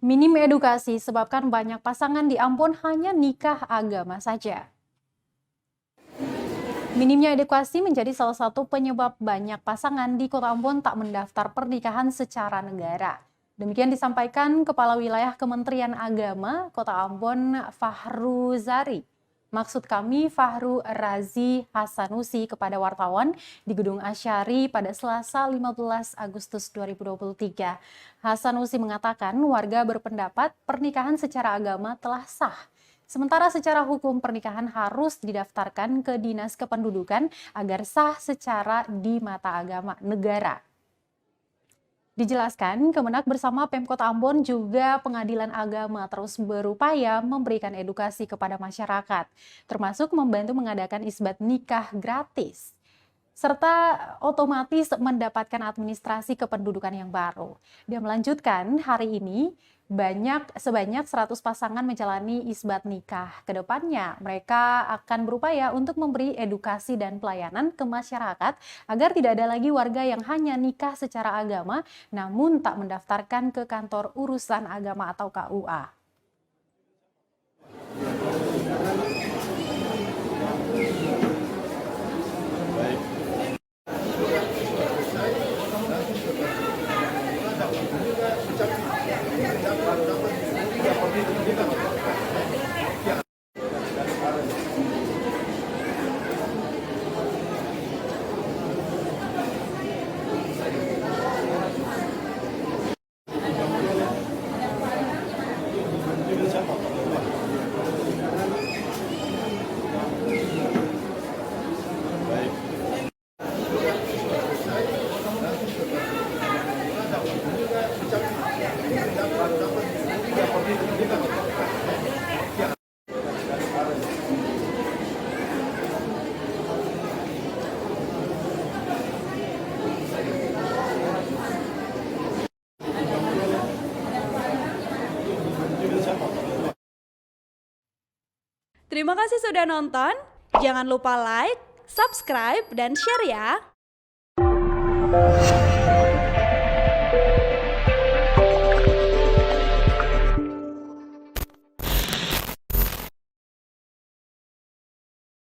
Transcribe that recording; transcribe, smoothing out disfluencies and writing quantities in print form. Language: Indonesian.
Minim edukasi sebabkan banyak pasangan di Ambon hanya nikah agama saja. Minimnya edukasi menjadi salah satu penyebab banyak pasangan di Kota Ambon tak mendaftar pernikahan secara negara. Demikian disampaikan Kepala Wilayah Kementerian Agama Kota Ambon, Fahru Zari. Maksud kami Fahru Razi Hasanusi kepada wartawan di Gedung Asyari pada Selasa 15 Agustus 2023. Hasanusi mengatakan warga berpendapat pernikahan secara agama telah sah. Sementara secara hukum pernikahan harus didaftarkan ke Dinas Kependudukan agar sah secara di mata agama negara. Dijelaskan, Kemenak bersama Pemkot Ambon juga Pengadilan Agama terus berupaya memberikan edukasi kepada masyarakat, termasuk membantu mengadakan isbat nikah gratis, serta otomatis mendapatkan administrasi kependudukan yang baru. Dia melanjutkan, hari ini sebanyak 100 pasangan menjalani isbat nikah. Kedepannya, mereka akan berupaya untuk memberi edukasi dan pelayanan ke masyarakat agar tidak ada lagi warga yang hanya nikah secara agama namun tak mendaftarkan ke kantor urusan agama atau KUA. Terima kasih sudah nonton. Jangan lupa like, subscribe, dan share ya.